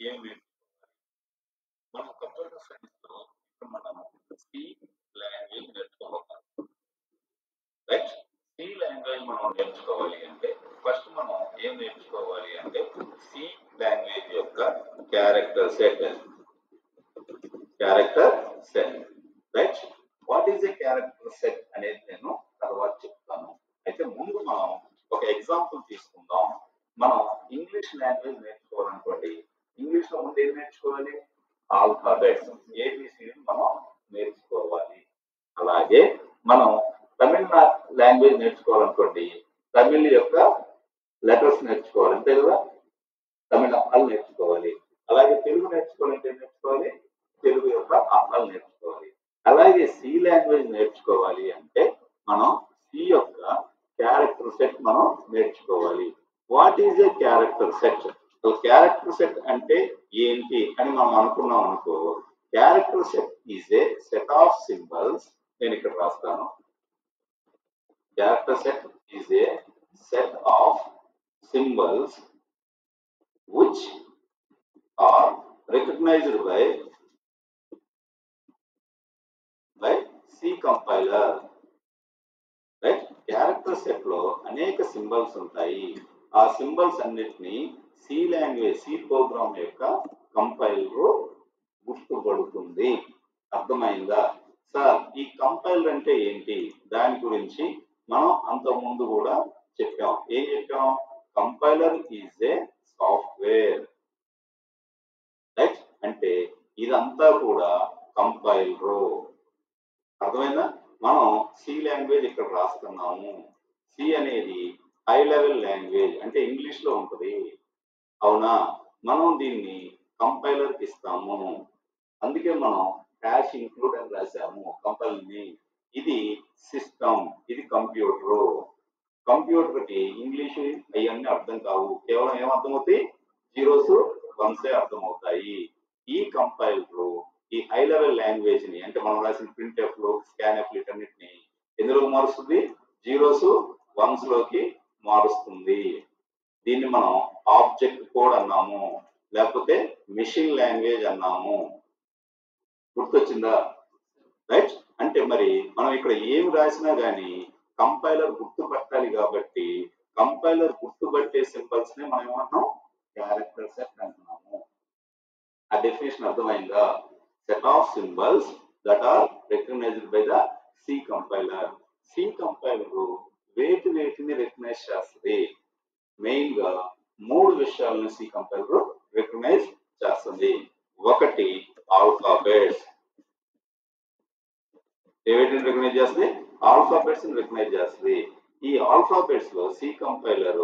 ఏం నేర్చుకోవాలి? మనం కంప్యూటర్ సైన్స్ లో ఇప్పుడు మనం సి లాంగ్వేజ్ నేర్చుకోవాలి. రైట్? సి లాంగ్వేజ్ మనం నేర్చుకోవాలి అంటే ఫస్ట్ మనం ఏం నేర్చుకోవాలి అంటే సి లాంగ్వేజ్ యొక్క character set. Character set, right? What is a character set అనేది నేను తర్వాత చెప్తాను. అయితే ముందు మనం ఒక ఎగ్జాంపుల్ తీసుకుందాం. మనం ఇంగ్లీష్ లాంగ్వేజ్ నేర్చుకోవాలనుకోండి, ఇంగ్లీష్ లో ముందు ఏం నేర్చుకోవాలి? ఆల్ఫాబెట్స్, ఏబిసిడి మనం నేర్చుకోవాలి. అలాగే మనం తమిళ లాంగ్వేజ్ నేర్చుకోవాలనుకోండి, తమిళ్ యొక్క లెటర్స్ నేర్చుకోవాలి, అంతే కదా? తమిళ అల్ నేర్చుకోవాలి. అలాగే తెలుగు నేర్చుకోవాలంటే నేర్చుకోవాలి, తెలుగు యొక్క అర్థాలు నేర్చుకోవాలి. అలాగే సి లాంగ్వేజ్ నేర్చుకోవాలి అంటే మనం సి యొక్క క్యారెక్టర్ సెట్ మనం నేర్చుకోవాలి. What is a character set? Character set అంటే ఏంటి అని మనం అనుకున్నాం అనుకో, character set is a set of symbols. నేను ఇక్కడ రాస్తాను. Character set is a set of symbols which are recognized by C compiler. Right? Character set లో అనేక సింబల్స్ ఉంటాయి. ఆ సింబల్స్ అన్నిటిని సి లాంగ్వేజ్, సి ప్రోగ్రామ్ యొక్క కంపైలర్ గుర్తుపడుతుంది. అర్థమైందా సార్? ఈ కంపైలర్ అంటే ఏంటి? దాని గురించి మనం అంతకుముందు కూడా చెప్పాం. ఏం చెప్పాం? Compiler is a software. Right? అంటే ఇదంతా కూడా కంపైలర్. అర్థమైందా? మనం సి లాంగ్వేజ్ ఇక్కడ రాస్తున్నాము. సి అనేది హై లెవెల్ లాంగ్వేజ్, అంటే ఇంగ్లీష్ లో ఉంటుంది, అవునా? మనం దీన్ని కంపైలర్ ఇస్తాము, అందుకే మనం హ్యాష్ ఇంక్లూడ్ అని రాసాము కంపైలర్ ని. ఇది సిస్టమ్, ఇది కంప్యూటర్. కంప్యూటర్ కి ఇంగ్లీష్ అవన్నీ అర్థం కావు, కేవలం ఏం అర్థమవుతాయి? జీరోస్ వన్సే అర్థమవుతాయి. ఈ కంపైలర్ ఈ హై లెవెల్ లాంగ్వేజ్ ని, అంటే మనం రాసిన ప్రింట్ ఎఫ్ లో, స్కాన్ ఎఫ్ వీటన్నిటిని ఎందులోకి మారుస్తుంది? జీరోస్ వన్స్ లోకి మారుస్తుంది. దీన్ని మనం ఆబ్జెక్ట్ కోడ్ అన్నాము, లేకపోతే మెషిన్ లాంగ్వేజ్ అన్నాము. గుర్తొచ్చిందా? రైట్? అంటే మరి మనం ఇక్కడ ఏమి రాసినా గానీ కంపైలర్ గుర్తుపట్టాలి కాబట్టి కంపైలర్ గుర్తుపట్టే సింబల్స్ ని మనం ఏమంటున్నాం? క్యారెక్టర్ సెట్ అంటున్నాము. ఆ డెఫినేషన్ అర్థమైందా? Set of symbols that are recognized by the C compiler. C compiler వేటిని రికగ్నైజ్ చేస్తుంది? మెయిన్ గా మూడు విషయాలను సి కంపైలర్ రికగ్నైజ్ చేస్తుంది. ఒకటి ఆల్ఫాబెట్స్. ఏవేటిని రికగ్నైజ్ చేస్తుంది? ఆల్ఫాబెట్స్ ని రికగ్నైజ్ చేస్తుంది. ఈ ఆల్ఫాబెట్స్ లో C compiler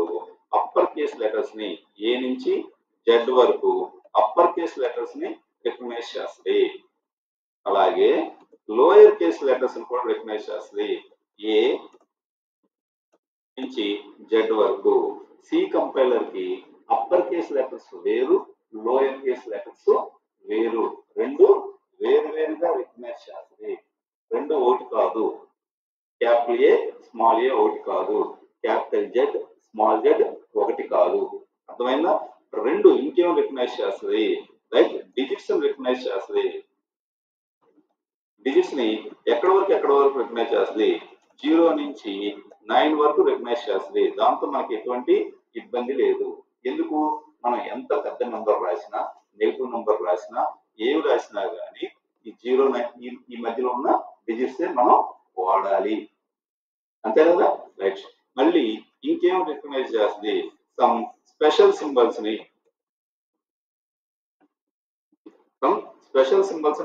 upper case letters ని, ఏ నుంచి జెడ్ వరకు అప్పర్ కేస్ లెటర్స్ ని రికగ్నైజ్ చేస్తుంది. అలాగే లోయర్ కేస్ లెటర్స్ ని కూడా రికగ్నైజ్ చేస్తుంది, ఏ నుంచి జెడ్ వరకు. సి కంపైలర్ కి అప్పర్ కేస్ లెటర్స్ వేరు, లోయర్ కేస్ లెటర్స్ వేరు, రెండు వేరు వేరుగా రికగ్నైజ్ చేస్తుంది. రెండు ఒకటి కాదు. క్యాపిటల్ ఏ స్మాల్ ఏ ఒకటి కాదు, క్యాపిటల్ జెడ్ స్మాల్ జెడ్ ఒకటి కాదు. అర్థమైందా? రెండు ఇంకేం రికగ్నైజ్ చేస్తుంది? రైట్? డిజిట్స్ రికగ్నైజ్ చేస్తుంది. డిజిట్స్ ని ఎక్కడ వరకు రికగ్నైజ్ చేస్తుంది? 0 నుంచి 9 వరకు రికగ్నైజ్ చేస్తుంది. దాంతో మనకి ఎటువంటి ఇబ్బంది లేదు. ఎందుకు? మనం ఎంత పెద్ద నంబర్ రాసినా, నెగిటివ్ నంబర్ రాసినా, ఏమి రాసినా కానీ ఈ 0 ఈ మధ్యలో ఉన్న డిజిట్స్ మనం వాడాలి, అంతే కదా? రైట్. మళ్ళీ ఇంకేం రికగ్నైజ్ చేస్తుంది? సమ్ స్పెషల్ సింబల్స్ ని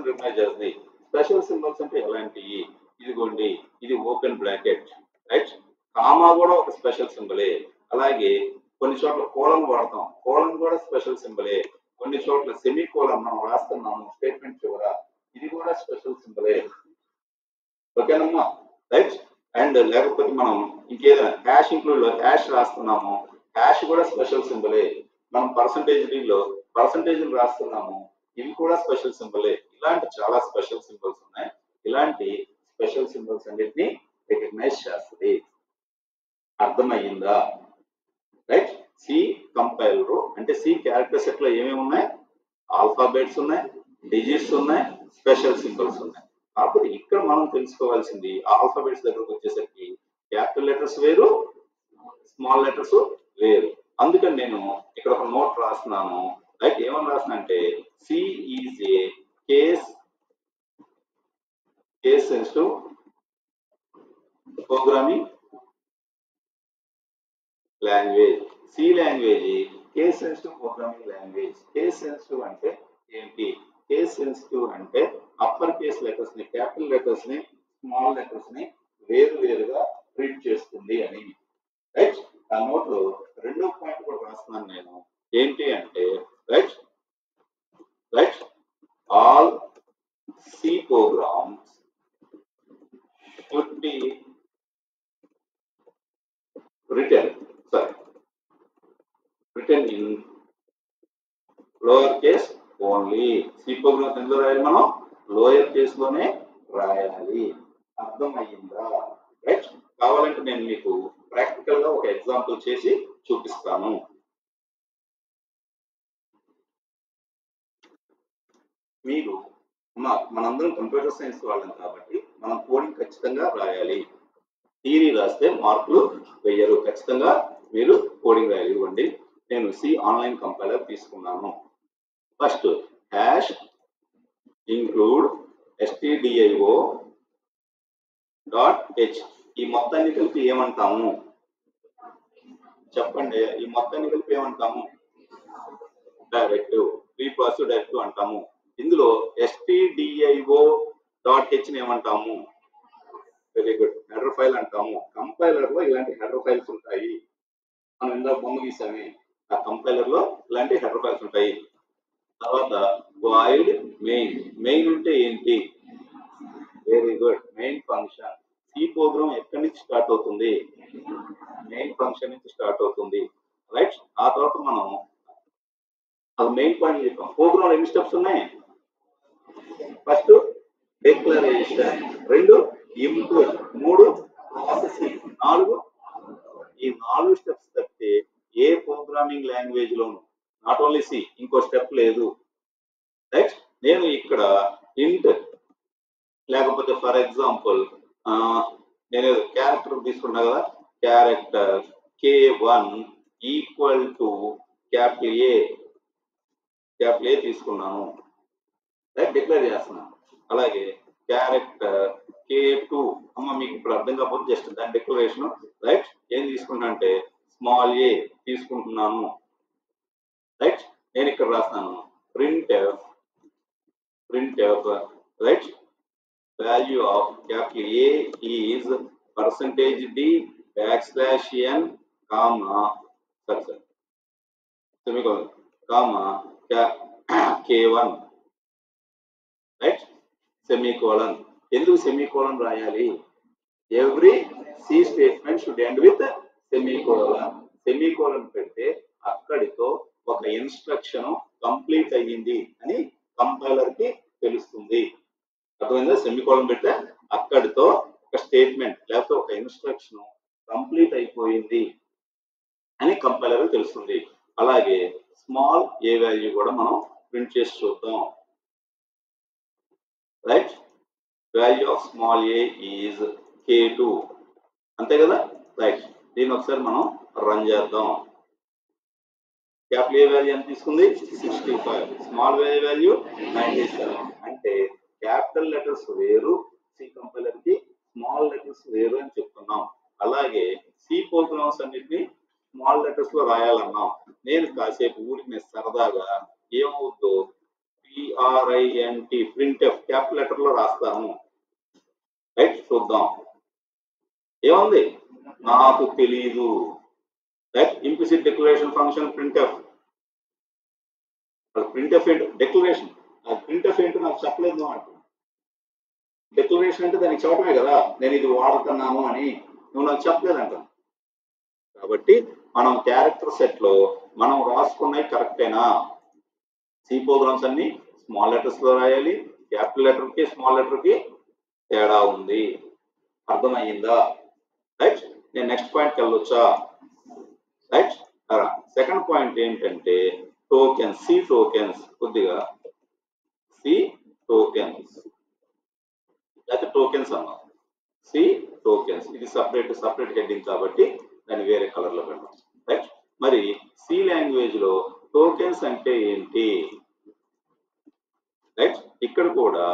రికగ్నైజ్ చేస్తుంది. స్పెషల్ సింబల్స్ అంటే ఎలాంటివి? ఇదిగోండి, ఇది ఓపెన్ బ్రాకెట్, రైట్? కామా కూడా ఒక స్పెషల్ సింబలే. అలాగే కొన్ని చోట్ల కోలన్ వాడతాం, కోలన్ కూడా స్పెషల్ సింబలే. కొన్ని చోట్ల సెమీ కోలన్ మనం రాస్తున్నాము స్టేట్మెంట్ చివర, ఇది కూడా స్పెషల్ సింబలే. ఓకేనమ్మా? రైట్? అండ్ లేకపోతే మనం ఇంకేదైనా హ్యాష్ ఇంక్లూడ్ లో హ్యాష్ రాస్తున్నాము, హ్యాష్ కూడా స్పెషల్ సింబలే. మనం పర్సంటేజ్ రాస్తున్నాము, ఇవి కూడా స్పెషల్ సింబలే. ఇలాంటి చాలా స్పెషల్ సింబల్స్ ఉన్నాయి. ఇలాంటి స్పెషల్ సింబల్స్ అన్నిటిని రికగ్నైజ్ చేస్తుంది. అర్థమయ్యిందా? రైట్? సి కంపైలర్ అంటే సి క్యారెక్టర్ సెట్ లో ఏమేమి ఉన్నాయి? ఆల్ఫాబెట్స్ ఉన్నాయి, డిజిట్స్ ఉన్నాయి, స్పెషల్ సింబల్స్ ఉన్నాయి. కాబట్టి ఇక్కడ మనం తెలుసుకోవాల్సింది ఆల్ఫాబెట్స్ దగ్గరకు వచ్చేసరికి క్యాపిటల్ లెటర్స్ వేరు, స్మాల్ లెటర్స్ వేరు. అందుకని నేను ఇక్కడ ఒక నోట్ రాస్తున్నాను. లైక్ ఏమని రాసిన అంటే C is a case sensitive programming language. C language case sensitive programming language. Case sensitive అంటే ఏంటి? కేస్ సెన్సిటివ్ అంటే అప్పర్ కేస్ లెటర్స్ ని, క్యాపిటల్ లెటర్స్ ని, స్మాల్ లెటర్స్ ని వేరు వేరుగా ట్రీట్ చేస్తుంది అని. రైట్? ఆ నోట్ లో రెండో పాయింట్ కూడా రాస్తున్నాను నేను. ఏంటి అంటే right all C programs should be written in lower case only. C programs ఎందులో రాయాలి? మనం లోయర్ కేస్ లోనే రాయాలి. అర్థమయ్యిందా? రైట్? కావాలంటే నేను మీకు ప్రాక్టికల్ గా ఒక ఎగ్జాంపుల్ చేసి చూపిస్తాను. మీరు మనందరం కంప్యూటర్ సైన్స్ వాళ్ళం కాబట్టి మనం కోడింగ్ ఖచ్చితంగా రాయాలి. థియరీ రాస్తే మార్కులు వేయరు. ఖచ్చితంగా మీరు కోడింగ్ రాయాలి. ఇవ్వండి, నేను సి ఆన్లైన్ కంపైలర్ తీసుకున్నాను. First hash include stdio .h. ఈ మొత్తాన్ని కలిపి ఏమంటాము చెప్పండి? ఈ మొత్తాన్ని కలిపి ఏమంటాము? డైరెక్టివ్, ప్రీ ప్రాసెస్ డైరెక్టివ్ అంటాము. ఇందులో stdio.h ని ఏమంటాము? వెరీ గుడ్, హెడర్ ఫైల్ అంటాము. కంపైలర్ లో ఇలాంటి హెడర్ ఫైల్స్ ఉంటాయి. మనం ఇందులో బొమ్మ గీసామే, ఆ కంపైలర్ లో ఇలాంటి హెడర్ ఫైల్స్ ఉంటాయి. తర్వాత వాయిడ్ మెయిన్. మెయిన్ అంటే ఏంటి? Very good, main function. C program ఎక్కడి నుంచి స్టార్ట్ అవుతుంది? మెయిన్ ఫంక్షన్ నుంచి స్టార్ట్ అవుతుంది. రైట్? ఆ తర్వాత మనం అది మెయిన్ పాయింట్ చెప్పాం. ప్రోగ్రామ్ ఎన్ని స్టెప్స్ ఉన్నాయి? ఫస్ట్ డిక్లరేషన్, 2 ఇన్పుట్, 3 ప్రాసెసింగ్, 4 ఈ 4 స్టెప్స్ తప్పితే ఏ ప్రోగ్రామింగ్ లాంగ్వేజ్ లోను నాట్ ఓన్లీ సి ఇంకో స్టెప్ లేదు. రైట్? నేను ఇక్కడ ఇంట్ లేకపోతే ఫర్ ఎగ్జాంపుల్ నేను క్యారెక్టర్ తీసుకున్నా కదా, character K1 equal to capital ఏ తీసుకున్నాను. రైట్? డిక్లేర్ చేస్తున్నాను. అలాగే క్యారెక్టర్ K2 మీకు ఇప్పుడు అర్థం కాకపోతే జస్ట్ దాని డిక్లరేషన్. రైట్? ఏం తీసుకున్నా అంటే స్మాల్ ఏ తీసుకుంటున్నాను. రైట్? నేను ఇక్కడ రాస్తాను printf right value of capital A is %d \n comma semicolon comma K1 right? Semicolon. ఎందుకు సెమీకోలన్ రాయాలి? Every C statement should end with semicolon. Semicolon పెడితే అక్కడితో ఒక ఇన్స్ట్రక్షన్ కంప్లీట్ అయ్యింది అని కంపైలర్ కి తెలుస్తుంది. అర్థమైందా? సెమీకోలన్ పెడితే అక్కడితో ఒక స్టేట్మెంట్ లేకపోతే ఒక ఇన్స్ట్రక్షన్ కంప్లీట్ అయిపోయింది అని కంపైలర్ కి తెలుస్తుంది. అలాగే స్మాల్ ఏ వాల్యూ కూడా మనం ప్రింట్ చేసి చూద్దాం. Right? Value of small A is K2. అంతే కదా? రైట్. దీన్ని ఒకసారి మనం రన్ చేద్దాం. క్యాపిటల్ ఏ వాల్యూ ఎంత తీసుకుంది? 65. స్మాల్ ఏ వాల్యూ 97. అంటే క్యాపిటల్ లెటర్స్ వేరు సి కంపైలర్ కి, స్మాల్ లెటర్స్ వేరు అని చెప్తున్నాం. అలాగే సి ప్రోగ్రామ్స్ అన్నిటిని స్మాల్ లెటర్స్ లో రాయాలన్నాం. నేను కాసేపు ఊరికి సరదాగా ఏమవుద్దో PRINT printf క్యాపిటల్ లెటర్ లో రాస్తాను. రైట్? చూద్దాం. ఏముంది? నాకు తెలీదు. Right? Implicit declaration function printf. printf ఏంటో డిక్లరేషన్, printf ఏంటో నాకు చెప్పలేదు అంటు. డిక్లరేషన్ అంటే దానికి చెప్పడమే కదా, నేను ఇది వాడుతున్నాను అని. నువ్వు నాకు చెప్పలేదంటాను. కాబట్టి మనం క్యారెక్టర్ సెట్ లో మనం రాసుకున్నవి కరెక్టేనా? సి ప్రోగ్రామ్స్ అన్ని స్మాల్ లెటర్స్ లో రాయాలి. క్యాపిటల్ లెటర్ కి స్మాల్ లెటర్ కి తేడా ఉంది. అర్థమయ్యిందా? రైట్? నేను నెక్స్ట్ పాయింట్కి వెళ్ళొచ్చా? రైట్? సెకండ్ పాయింట్ ఏంటంటే టోకెన్స్, సి టోకెన్స్, కొద్దిగా సి టోకెన్స్ లేకపోతే టోకెన్స్ అన్నాం. సి టోకెన్స్ ఇది సపరేట్ హెడ్డింగ్ కాబట్టి దాన్ని వేరే కలర్ లో పెడతాం. రైట్, మరి సి లాంగ్వేజ్ లో టోకెన్స్ అంటే ఏంటి? రైట్, ఇక్కడ కూడా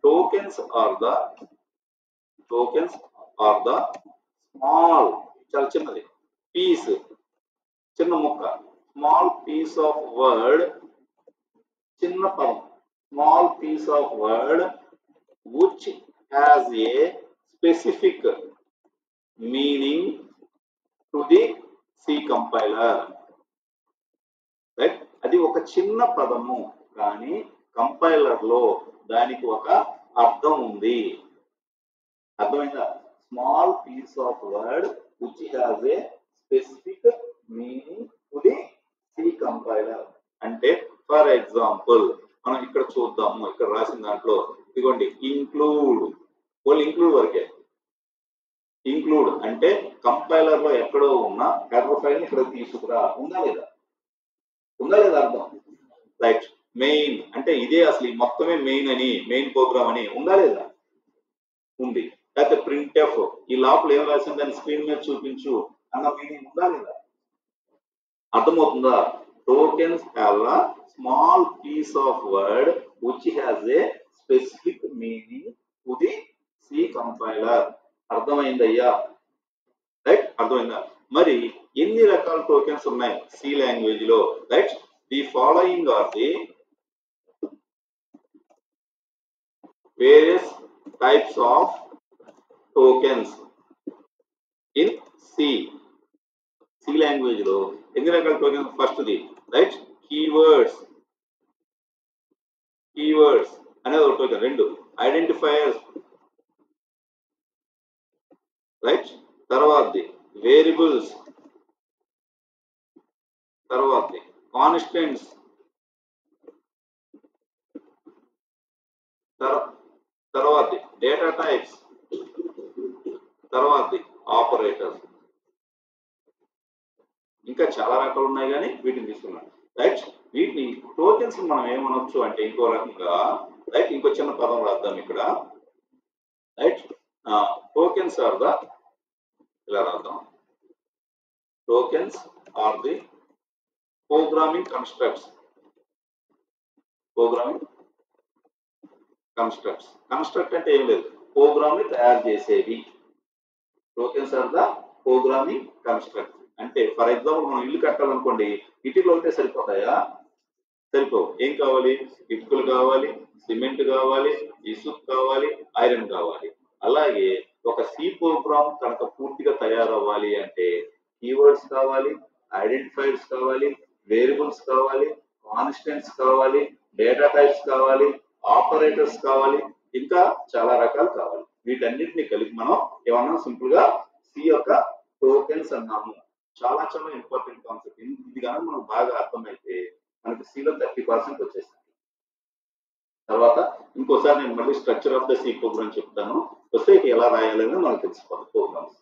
టోకెన్స్ ఆర్ ద స్మాల్, చాలా చిన్నది, పీస్, చిన్న ముక్క, స్మాల్ పీస్ ఆఫ్ వర్డ్, చిన్న పదం, small piece of word which has a specific meaning to the C compiler. Right, అది ఒక చిన్న పదము కానీ కంపైలర్ లో దానికి ఒక అర్థం ఉంది. అర్థమైందా? Small piece of word which has a specific meaning to the C compiler. అంటే ఫర్ ఎగ్జాంపుల్ మనం ఇక్కడ చూద్దాము, ఇక్కడ రాసిన దాంట్లో ఇదిగోండి, ఇంక్లూడ్, ఓన్లీ ఇంక్లూడ్ వరకే. ఇంక్లూడ్ అంటే కంపైలర్ లో ఎక్కడో ఉన్న హెడర్ ఫైల్ ఇక్కడ తీసుకురా, ఉందా లేదా? ఉందా లేదా అర్థం? రైట్, మెయిన్ అంటే ఇదే అసలు ఈ మొత్తమే మెయిన్ అని, మెయిన్ ప్రోగ్రామ్ అని, ఉందా లేదా? ఉంది. లేకపోతే ప్రింట్ ఎఫ్, ఈ లోపల ఏం రాసింది దాన్ని స్క్రీన్ మీద చూపించు అన్న మీనింగ్ ఉందా లేదా? అర్థమవుతుందా? Tokens have a small piece of word which has a specific meaning to the C compiler. అర్థమైందయ్యా? రైట్, అర్థమైందా? మరి ఎన్ని రకాల టోకెన్స్ ఉన్నాయి సి లాంగ్వేజ్ లో? Right, the following are the various types of tokens in C. C language లో ఎన్ని రకాల tokens? First the right, keywords అనేది ఒక టోకెన్. రెండు, ఐడెంటిఫైయర్స్, రైట్, తర్వాతది వేరియబుల్స్, తర్వాతది కాన్స్టెంట్స్, తర్వాతది డేటా టైప్స్, తర్వాతది ఆపరేటర్స్. ఇంకా చాలా రకాలు ఉన్నాయి కానీ వీటిని తీసుకున్నాం. రైట్, వీటిని టోకెన్స్ మనం ఏమనొచ్చు అంటే ఇంకో రకంగా, రైట్, ఇంకో చిన్న పదం రాద్దాం ఇక్కడ. రైట్, టోకెన్స్ ఆర్ ద, ఇలా రాద్దాం, tokens are the programming constructs. Construct అంటే ఏం లేదు, ప్రోగ్రామ్ ని తయారు చేసేవి. Tokens are the programming construct. అంటే ఫర్ ఎగ్జాంపుల్ మనం ఇల్లు కట్టాలనుకోండి, ఇటుకలు ఉంటే సరిపోతాయా? సరిపోవు. ఏం కావాలి? ఇటుకలు కావాలి, సిమెంట్ కావాలి, ఇసుక కావాలి, ఐరన్ కావాలి. అలాగే ఒక సి ప్రోగ్రామ్ కనుక పూర్తిగా తయారవ్వాలి అంటే కీవర్డ్స్ కావాలి, ఐడెంటిఫైర్స్ కావాలి, వేరియబుల్స్ కావాలి, కాన్స్టెంట్స్ కావాలి, డేటా టైప్స్ కావాలి, ఆపరేటర్స్ కావాలి, ఇంకా చాలా రకాలు కావాలి. వీటన్నిటిని కలిపి మనం ఏమన్నా సింపుల్ గా సి యొక్క టోకెన్స్ అన్నాము. చాలా చాలా ఇంపార్టెంట్ కాన్సెప్ట్. ఇది కనుక మనకు బాగా అర్థమైతే మనకి సిలో 30% వచ్చేసింది. తర్వాత ఇంకోసారి నేను మళ్ళీ structure of the C program చెప్తాను, వస్తే ఎలా రాయాలని మనకు తెలిసిపోతుంది ప్రోగ్రామ్స్.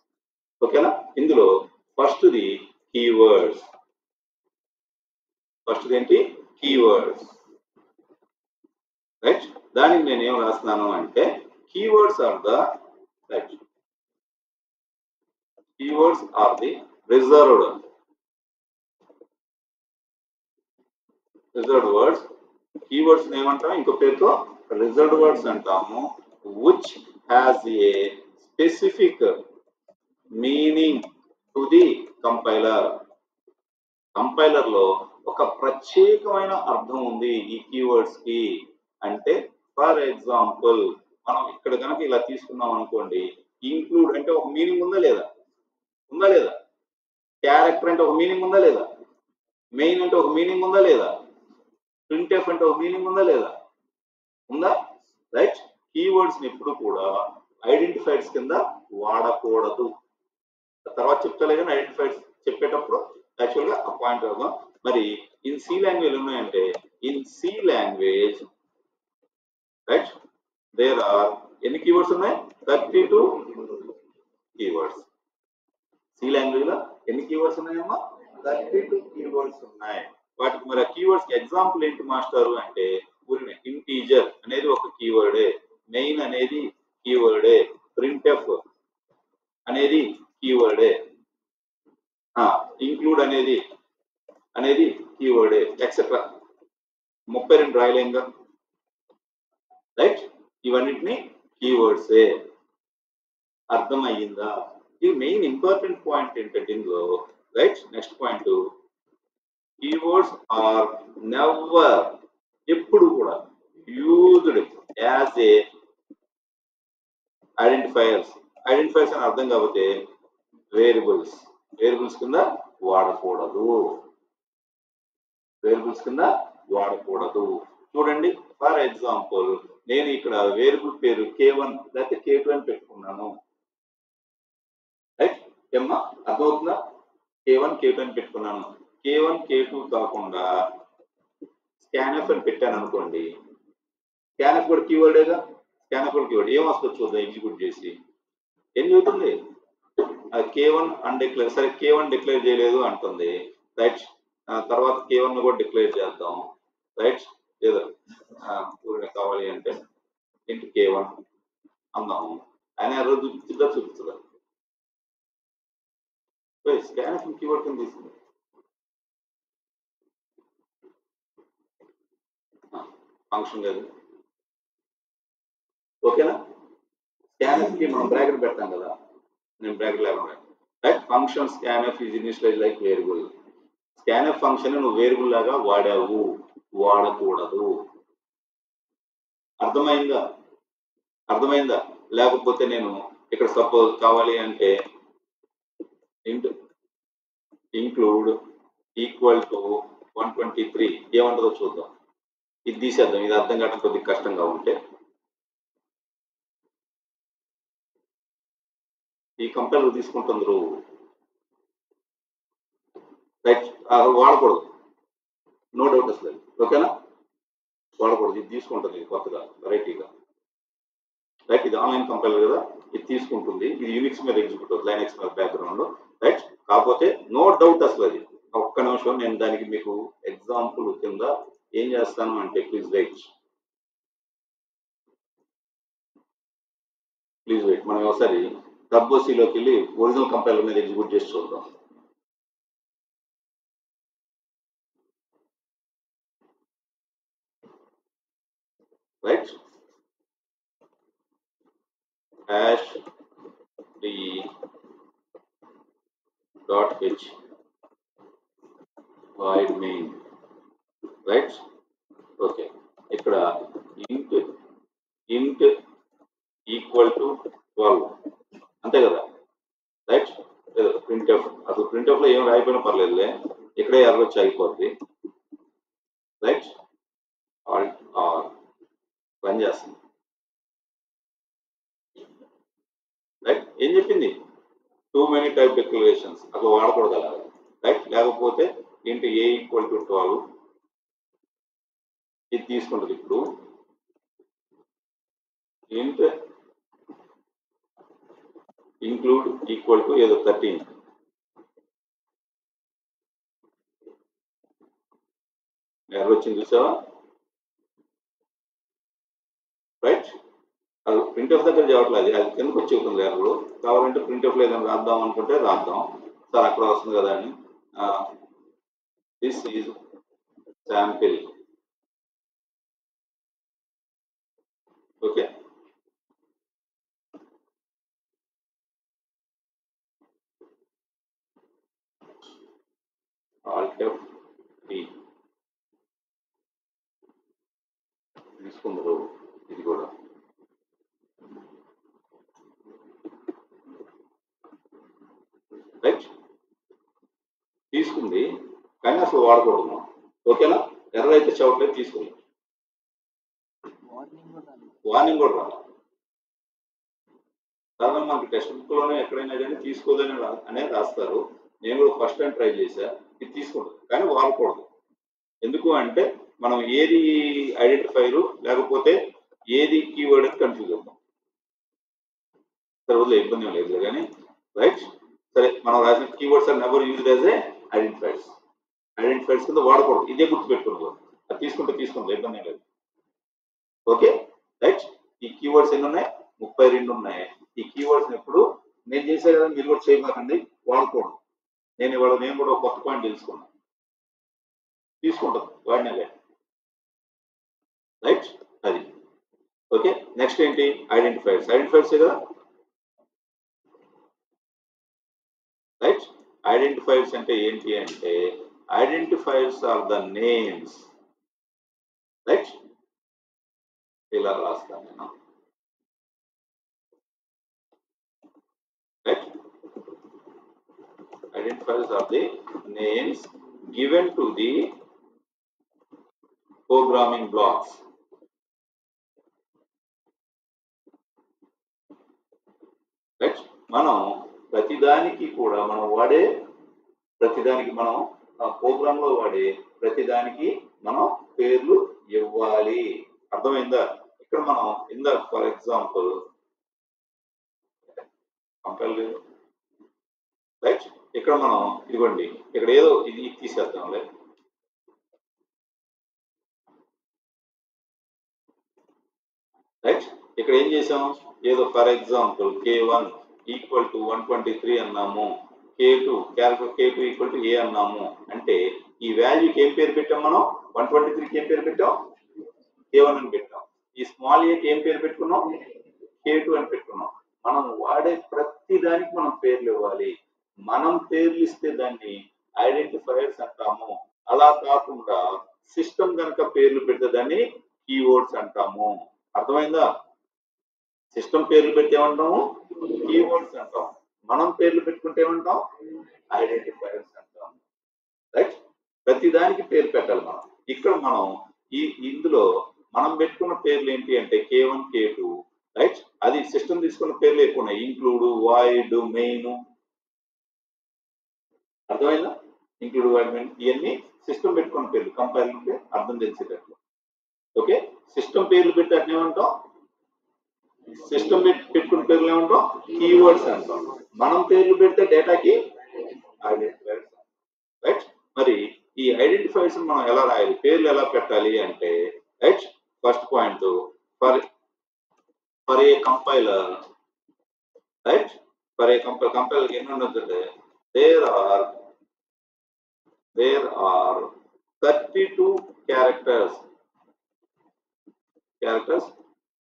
ఓకేనా? ఇందులో ఫస్ట్ ది కీవర్డ్స్. ఫస్ట్ ఏంటి? కీవర్డ్స్. రైట్, దానికి నేను ఏం రాస్తున్నాను అంటే keywords are the, right, keywords are the reserved words. కీవర్డ్స్ ఏమంటాం? ఇంకో పేరుతో రిజర్వ్డ్ వర్డ్స్ అంటాము. which has a specific meaning to the compiler. Compiler లో ఒక ప్రత్యేకమైన అర్థం ఉంది ఈ కీవర్డ్స్ కి. అంటే ఫర్ ఎగ్జాంపుల్ మనం ఇక్కడ కనుక ఇలా తీసుకున్నాం అనుకోండి, ఇంక్లూడ్ అంటే ఒక మీనింగ్ ఉందా లేదా? ఉందా లేదా? క్యారెక్టర్ అంటే ఒక మీనింగ్ ఉందా లేదా? మెయిన్ అంటే ఒక మీనింగ్ ఉందా లేదా? ప్రింట్ ఎఫ్ అంటే ఒక మీనింగ్ ఉందా లేదా? ఉందా? రైట్, కీవర్డ్స్ ని ఎప్పుడు కూడా ఐడెంటిఫైర్స్ కింద వాడకూడదు. తర్వాత చెప్తలే కానీ ఐడెంటిఫైర్స్ చెప్పేటప్పుడు యాక్చువల్ గా ఆ పాయింట్ అవుదాం. మరి ఇన్ సి లాంగ్వేజ్ ఉన్నాయంటే, in C language right there are ఎన్ని కీవర్డ్స్ ఉన్నాయి? 32 కీవర్డ్స్. సి లాంగ్వేజ్ లో ఎన్ని కీవర్డ్స్ ఉన్నాయమ్మా? 32 కీవర్డ్స్ ఉన్నాయి. వాటికి మరి కీవర్డ్స్ కి ఎగ్జాంపుల్ ఏంటి మాస్టర్ అంటే ఊరినే ఇంటీజర్ అనేది ఒక కీవర్డే, మెయిన్ అనేది కీవర్డే, ప్రింట్ఎఫ్ అనేది కీవర్డే, ఇంక్లూడ్ అనేది కీవర్డే, ఎక్సెట్రా 32 రాయలేంగా, రైట్? ఇవన్నిటిని కీవర్డ్సే. అర్థమయ్యిందా? ఇది మెయిన్ ఇంపార్టెంట్ పాయింట్ ఏంటంటే ఇందులో, right? Next point, keywords are never, ఎప్పుడు కూడా used as a identifiers. Identifiers అని అర్థం కాకపోతే వేరియబుల్స్ కింద వాడకూడదు, వేరియబుల్స్ కింద వాడకూడదు. చూడండి, ఫర్ ఎగ్జాంపుల్ నేను ఇక్కడ వేరియబుల్ పేరు K1 లేకపోతే K2 అని పెట్టుకున్నాను, రైట్? ఏమ్మా అర్థమవుతుందా? K1 K2 అని పెట్టుకున్నాను. K1 K2 కాకుండా స్కాన్ఎఫ్ అని పెట్టాను అనుకోండి, స్కాన్ఎఫ్ కూడా కీవర్డేగా, స్కాన్ఎఫ్ కూడా కీవర్డ్. ఏం వస్తుంది చూద్దాం ఎగ్జిక్యూట్ చేసి. ఏం చెబుతుంది? K1 అన్డిక్లేర్, సరే K1 డిక్లేర్ చేయలేదు అంటుంది, రైట్? తర్వాత K1 కూడా డిక్లేర్ చేద్దాం, రైట్? ఏదో కావాలి అంటే ఇంటూ K1 అందాము. ఆయన ఎర్ర చూపిస్తుందా? స్కాన్ఎఫ్ కీవర్డ్ కింద తీసుకుంది, ఫంక్షన్ కాదు, ఓకేనా? స్కాన్ఎఫ్ కి మనం బ్రాకెట్ పెడతాం కదా, నేను బ్రాకెట్ లేకుండా, right? Function scanf is initialise like variable. Scanf function నువ్వు వేరియబుల్ లాగా వాడావు, వాడకూడదు. అర్థమైందా? లేకపోతే నేను ఇక్కడ సపోజ్ కావాలి అంటే ఇంక్లూడ్ ఈక్వల్ టు 123 ఏమంటుందో చూద్దాం. ఇది తీసేద్దాం, ఇది అర్థం కావడం కొద్దిగా కష్టంగా ఉంటే. ఈ కంపైలర్ తీసుకుంటుండ్రు, రైట్? వాడకూడదు, నో డౌట్ అసలు, ఓకేనా? వాడకూడదు, ఇది తీసుకుంటుంది, ఇది కొత్తగా వెరైటీగా, రైట్? ఇది ఆన్లైన్ కంపైలర్ కదా, ఇది తీసుకుంటుంది. ఇది యూనిక్స్ మీద ఎగ్జిక్యూట్ అవుతుంది, లైనక్స్ మీద బ్యాక్గ్రౌండ్, రైట్? కాకపోతే నో డౌట్ అసలు అది. ఒక్క నిమిషం, నేను దానికి మీకు ఎగ్జాంపుల్ కింద ఏం చేస్తాను అంటే, ప్లీజ్ వెయిట్. మనం ఒకసారి టర్బోసీలోకి వెళ్ళి ఒరిజినల్ కంపైలర్ మీద ఎగ్జిక్యూట్ చేసి చూద్దాం. Right? -d.h void main, right? Okay, ఇక్కడ int ఈక్వల్ టు 12 అంతే కదా, రైట్? ప్రింట్ఎఫ్, అసలు ప్రింట్ఎఫ్ లో ఏం రాయిపోయినా పర్లేదులే, ఇక్కడే ఎర్రర్ వచ్చి అయిపోద్ది, రైట్? ఆల్ట్ ఆర్ రన్ చేస్తుంది, రైట్? ఏం చెప్పింది? టూ మెనీ టైప్ డిక్లరేషన్స్, అసలు వాడకూడదు అలా, రైట్? లేకపోతే ఇంటూ a ఈక్వల్ టు 12 ఇది తీసుకుంటుంది. ఇప్పుడు ఇంట్ ఇంక్లూడ్ ఈక్వల్ టు ఏదో 13, ఎర్రర్ వచ్చింది చూసావా, రైట్? అది ప్రింట్ఎఫ్ దగ్గర చేయట్లేదు, అది కిందకు వచ్చి అవుతుంది ఎర్రర్. కావాలంటే ప్రింట్ఎఫ్ లో ఏదైనా రాద్దాం అనుకుంటే రాద్దాం, సార్ అక్కడ వస్తుంది కదా అని. This is sample, okay? Alt F3 తీసుకుందరు, ఇది కూడా రైట్ తీసుకుంది, కానీ అసలు వాడకూడదు, ఓకేనా? ఎర్రర్ అయితే చవట్లేదు, తీసుకుంది, వార్నింగ్ కూడా రాదు. సాధారణ మనకి టెక్స్ట్ బుక్ లోనే ఎక్కడైనా కానీ తీసుకోదని అనేది రాస్తారు. నేను కూడా ఫస్ట్ టైం ట్రై చేశా, ఇది తీసుకుంటుంది కానీ వాడకూడదు. ఎందుకు అంటే మనం ఏది ఐడెంటిఫైరు లేకపోతే ఏది కీవర్డ్ అని కన్ఫ్యూజ్ అవుతాం. సరే వదిలే, ఇబ్బంది ఏం లేదు కానీ, రైట్? సరే, మనం రాసిన keywords are never used as a identifiers. Identifiers కింద వాడకూడదు. ఇదే గుర్తుపెట్టుకోవాలి. అది తీసుకుంటే ఇబ్బంది లేదు. Okay right. ఈ కీవర్డ్స్ ఎన్ని ఉన్నాయి? 32 ఉన్నాయి. ఈ కీవర్డ్స్ ఎప్పుడు నేను చేసే కదా మీరు కూడా చేయమాకండి, వాడకూడదు. నేను కూడా ఒక కొత్త పాయింట్ తెలుసుకున్నాను, తీసుకుంటాను వాడినా రైట్. అది ఓకే. నెక్స్ట్ ఏంటి? ఐడెంటిఫైర్స్ కదా రైట్. ఐడెంటిఫైర్స్ అంటే ఏంటి అంటే identifiers are the names right. ఇలా రాస్తాను నేను right. Identifiers are the names given to the programming blocks. Right? మనం ప్రతిదానికి కూడా మనం వాడే ప్రతిదానికి మనం ప్రోగ్రామ్ లో వాడే ప్రతిదానికి మనం పేర్లు ఇవ్వాలి. అర్థమైందా? ఇక్కడ మనం ఫర్ ఎగ్జాంపుల్ కంపేర్ రైట్. ఇక్కడ మనం ఇదిగోండి, ఇక్కడ ఏదో ఇది తీసేద్దాంలే. రైట్. ఇక్కడ ఏం చేసాం? ఏదో for example K1 equal to 123 అన్నాము, K2 ఈక్వల్ టు A అన్నాము. అంటే ఈ వాల్యూకి ఏం పేరు పెట్టాం మనం? 123కి ఏం పేరు పెట్టాం? K1 అని పెట్టాం. ఈ స్మాల్ ఏకి ఏం పేరు పెట్టుకున్నాం? K2 అని పెట్టుకున్నాం. మనం వాడే ప్రతి దానికి మనం పేర్లు ఇవ్వాలి. మనం పేర్లు ఇస్తే దాన్ని ఐడెంటిఫైర్స్ అంటాము. అలా కాకుండా సిస్టమ్ కనుక పేర్లు పెడితే దాన్ని కీవర్డ్స్ అంటాము. అర్థమైందా? సిస్టమ్ పేర్లు పెట్టి ఏమంటాము? కీవర్డ్స్ అంటాం. మనం పేర్లు పెట్టుకుంటే ఏమంటాం? ఐడెంటిఫైర్స్ అంటాం. రైట్. ప్రతి దానికి పేరు పెట్టాలి మనం. ఇక్కడ మనం ఇందులో మనం పెట్టుకున్న పేర్లు ఏంటి అంటే K1 K2 రైట్. అది సిస్టమ్ తీసుకున్న పేర్లు ఎక్కువ ఉన్నాయి. Include, void, main. అర్థమైందా? ఇంక్లూడ్, వాయిడ్, మెయిన్ ఇవన్నీ సిస్టమ్ పెట్టుకున్న పేర్లు. కంపైలర్కి అర్థం తెలిసేటట్లు. ఓకే. సిస్టమ్ పేర్లు పెట్టి అట్లా ఏమంటాం? సిస్టమ్ పెట్టుకున్న పేర్లు ఏమంటాం? కీవర్డ్స్ అంటాం. మనం పేర్లు పెడితే డేటాకి ఐడెంటిఫైర్స్ రైట్. మరి ఈ ఐడెంటిఫైర్స్ మనం ఎలా రాయాలి, పేర్లు ఎలా పెట్టాలి అంటే right. First point for a compiler right. For a compiler ఎన్ని ఉండొచ్చు? there are 32 characters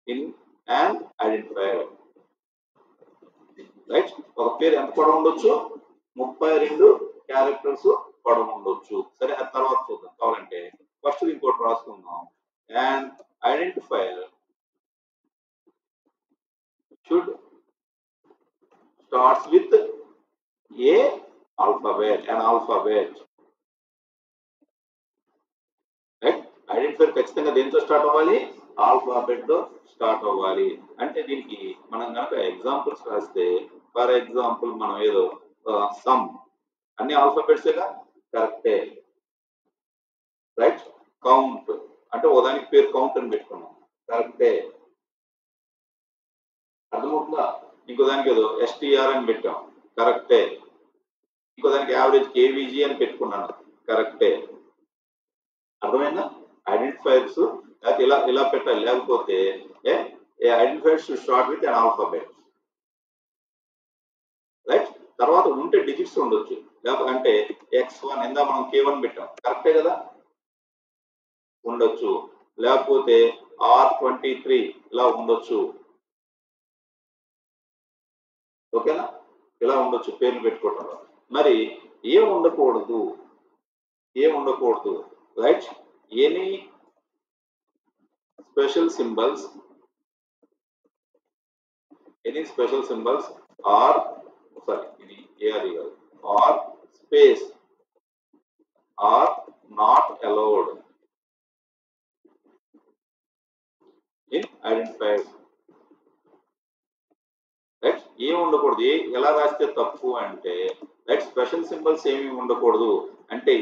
in an identifier right. ఒక పేరు ఎంత పొడవు ఉండొచ్చు? 32 క్యారెక్టర్స్ పొడవు ఉండొచ్చు. సరే, అది తర్వాత చూద్దాం కావాలంటే. ఫస్ట్ ఇంకోటి రాసుకుందాం. And identifier should starts with an alphabet right. Identifier ఖచ్చితంగా దేంతో స్టార్ట్ అవ్వాలి? ఆల్ఫాబెట్ తో స్టార్ట్ అవ్వాలి. అంటే దీనికి మనం కనుక ఎగ్జాంపుల్స్ రాస్తే ఫర్ ఎగ్జాంపుల్ మనం ఏదో సమ్ అన్ని ఆల్ఫాబెట్సేగా కరెక్టే రైట్. కౌంట్ అంటే ఓ దానికి పేరు కౌంట్ అని పెట్టుకున్నాం, కరెక్టే. అర్థమవుతుందా? ఇంకో దానికి ఏదో STR అని పెట్టాం, కరెక్టే. ఇంకో దానికి యావరేజ్ KVG అని పెట్టుకున్నాను, కరెక్టే. అర్థమైందా? ఐడెంటిఫైర్స్ ఇలా పెట్టాలి. లేకపోతే identifiers start with an alphabet right. తర్వాత ఉంటే డిజిట్స్ ఉండొచ్చు. లేకపోతే అంటే X1 ఇందా మనం K1 పెట్టాం, కరెక్టే కదా, ఉండొచ్చు. లేకపోతే R23 ఇలా ఉండొచ్చు. ఓకేనా? ఇలా ఉండొచ్చు పేర్లు పెట్టుకోవటంలో. మరి ఏం ఉండకూడదు right. Any special symbols or ఇది ARE కాదు, or space are not allowed in identifiers right. ఏం ఉండకూడదు, ఎలా రాస్తే తప్పు అంటే రైట్. స్పెషల్ సింబల్స్ ఏమి ఉండకూడదు అంటే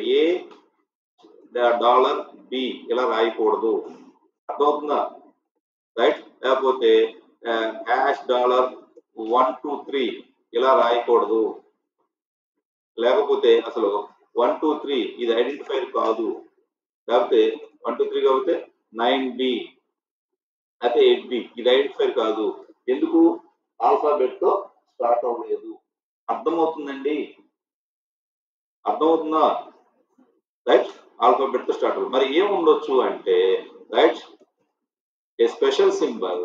$B ఇలా రాయకూడదు. అర్థమవుతుందా రైట్. లేకపోతే $123 ఇలా రాయకూడదు. లేకపోతే అసలు 1 2 3 ఇది ఐడెంటిఫైర్ కాదు, లేకపోతే 1 2 3 కాకపోతే 9B అయితే 8B ఇది ఐడెంటిఫైర్ కాదు. ఎందుకు? ఆల్ఫాబెట్ తో స్టార్ట్ అవ్వలేదు. అర్థమవుతుందండి? అర్థమవుతుందా? రైట్, ఆల్ఫాబెట్ తో స్టార్ట్ అవ్వదు. మరి ఏం ఉండొచ్చు అంటే right, A special symbol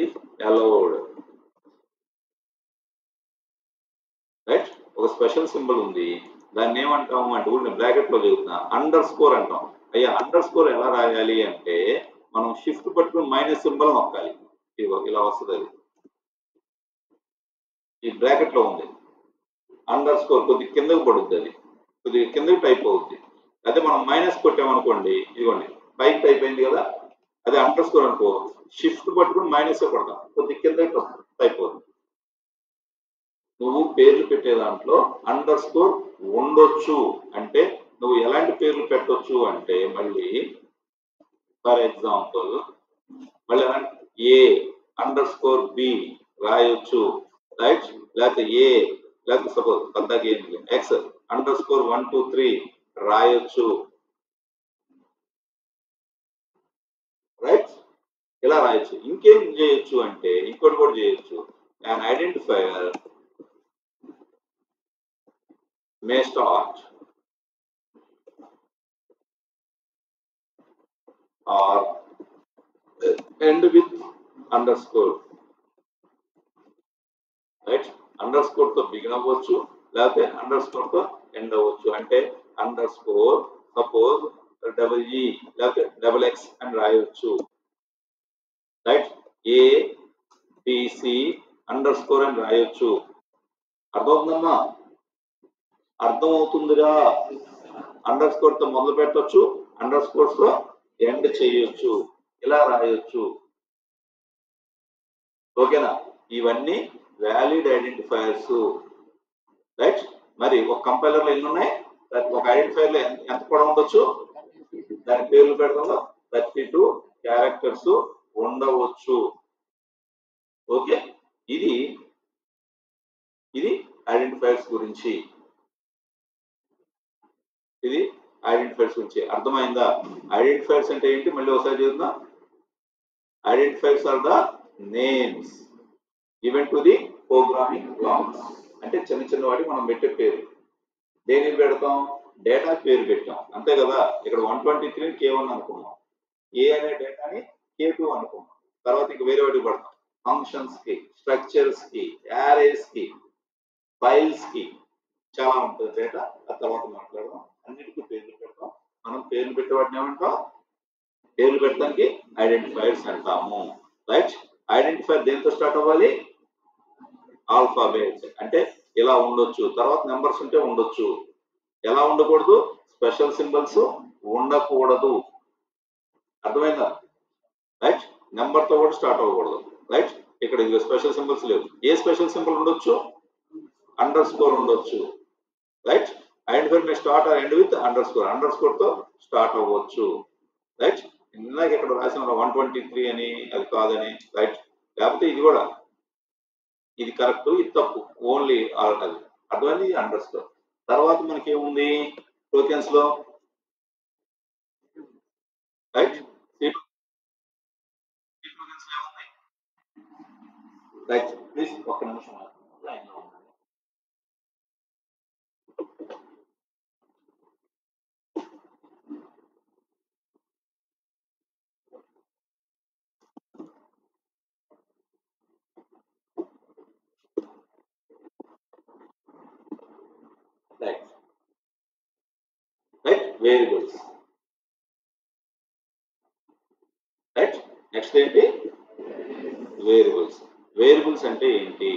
is allowed. Right, ఒక స్పెషల్ సింబల్ ఉంది, దాన్ని ఏమంటాము అంటే ఊరిని బ్రాకెట్ లో చెబుతున్నా, అండర్ స్కోర్ అంటాం. అయ్యా అండర్ స్కోర్ ఎలా రాయాలి అంటే మనం షిఫ్ట్ పట్టుకుని మైనస్ సింబల్ నొక్కాలి. ఇలా వస్తుంది, అది ఈ బ్రాకెట్ లో ఉంది. అండర్ స్కోర్ కొద్దిగా కిందకు పడుద్ది, అది కొద్దిగా కిందకి టైప్ అవుద్ది. అదే మనం మైనస్ కొట్టామనుకోండి, ఇదిగోండి పైకి టైప్ అయింది కదా, అదే అండర్ స్కోర్ అనుకో షిఫ్ట్ పట్టుకుని మైనస్ కొడతాం, కొద్దిగా కిందకి టైప్ అవుతుంది. నువ్వు పేర్లు పెట్టే దాంట్లో అండర్ స్కోర్ ఉండొచ్చు అంటే నువ్వు ఎలాంటి పేర్లు పెట్టొచ్చు అంటే మళ్ళీ ఫర్ ఎగ్జాంపుల్ మళ్ళీ ఏ అండర్ స్కోర్ బి రాయొచ్చు, రైట్, లేకపోతే ఏ లేకపోతే సపోజ్ పద్దాకి ఎక్స్ అండర్ స్కోర్ 1 2 3 రాయొచ్చు, రైట్, ఇలా రాయొచ్చు. ఇంకేం చేయొచ్చు అంటే ఇంకోటి కూడా చేయొచ్చు, an identifier may start or end with underscore. Right, under score తో బిగిన్ అవ్వచ్చు, లేకపోతే అండర్ స్కోర్ తో ఎండ్ అవ్వచ్చు. అంటే అండర్ స్కోర్ సపోజ్ డబుల్-E లేకపోతే డబుల్-X అని రాయొచ్చు, రైట్, ABC అండర్ స్కోర్ అని రాయొచ్చు. అర్థమవుతుందమ్మా? అర్థమవుతుందిగా? అండర్ స్కోర్ తో మొదలు పెట్టొచ్చు, అండర్ స్కోర్స్ తో ఎండ్ చేయొచ్చు, ఇలా రాయొచ్చు. ఓకేనా? ఇవన్నీ వ్యాలిడ్ ఐడెంటిఫైయర్స్, రైట్. మరి ఒక కంపైలర్ లో ఎన్ని ఉన్నాయి? ఒక ఐడెంటిఫైర్ లో ఎంత కూడా ఉండొచ్చు, దాని పేర్లు పెడతాం 32 క్యారెక్టర్స్ ఉండవచ్చు. ఓకే, ఇది ఐడెంటిఫైర్స్ గురించి, ఇది ఐడెంటిఫైర్స్ గురించి. అర్థమైందా? ఐడెంటిఫైర్స్ అంటే ఏంటి మళ్ళీ ఒకసారి చూద్దాం. Identifiers are the names given to the programming blocks. అంటే చిన్న చిన్న వాటికి మనం పెట్టే పేరు. దేనికి పెడతాం? డేటా పేరు పెట్టాం, అంతే కదా. ఇక్కడ 123 K1 అనుకున్నాం, ఏ అనే డేటాని K2 అనుకున్నాం. తర్వాత ఇంక వేరే వాటికి పడతాం, ఫంక్షన్స్ కి, స్ట్రక్చర్స్ కి, యారేస్ కి, ఫైల్స్ కి, చాలా ఉంటుంది డేటా. ఆ తర్వాత మాట్లాడదాం. అన్నిటికీ పేర్లు పెడతాం. మనం పేర్లు పెట్టే వాటిని ఏమంటాం? పేర్లు పెట్టడానికి ఐడెంటిఫైర్స్ అంటాము, రైట్. ఐడెంటిఫైర్ దేంతో స్టార్ట్ అవ్వాలి? ఆల్ఫాబెట్. అంటే ఇలా ఉండొచ్చు, తర్వాత నెంబర్స్ ఉంటే ఉండొచ్చు. ఎలా ఉండకూడదు? స్పెషల్ సింబల్స్ ఉండకూడదు. అర్థమైందా? రైట్, నెంబర్ తో కూడా స్టార్ట్ అవ్వకూడదు, రైట్. ఇక్కడ స్పెషల్ సింబల్స్ లేవు. ఏ స్పెషల్ సింబల్ ఉండొచ్చు? అండర్ స్కోర్ ఉండొచ్చు, right. Identifier may start or end with underscore తో స్టార్ట్ అవ్వచ్చు, రైట్. ఇందాక ఇక్కడ రాసిన 123 అని, అది కాదని, రైట్. లేకపోతే ఇది కూడా, ఇది కరెక్ట్, ఇది తప్పు, ఓన్లీ అది అర్థమైంది. అండర్ స్కోర్ తర్వాత మనకి ఏముంది టోకెన్స్ లో, రైట్. రైట్, ప్లీజ్ ఒక్క నిమిషం లైన్ లో ఉండండి. Right, right, variables, right. Next ఏంటి? వేరియబుల్స్. వేరియబుల్స్ అంటే ఏంటి?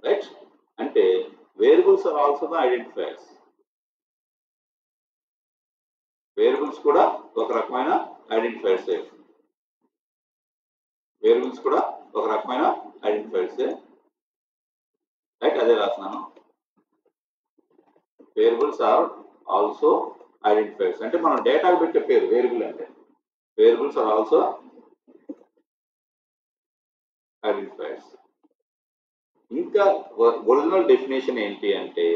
రైట్, అంటే variables are also the identifiers. Variables కూడా ఒక రకమైన ఐడెంటిఫైర్స్. వేరియబుల్స్ కూడా ఒక రకమైన ఐడెంటిఫైర్స్, రైట్. అదే రాస్తున్నాను. Variables are also identifiers. అంటే మనం డేటా పెట్టే పేరు వేరియబుల్ అంటే. Variables are also identifiers. ఇంకా ఒరిజినల్ డెఫినేషన్ ఏంటి అంటే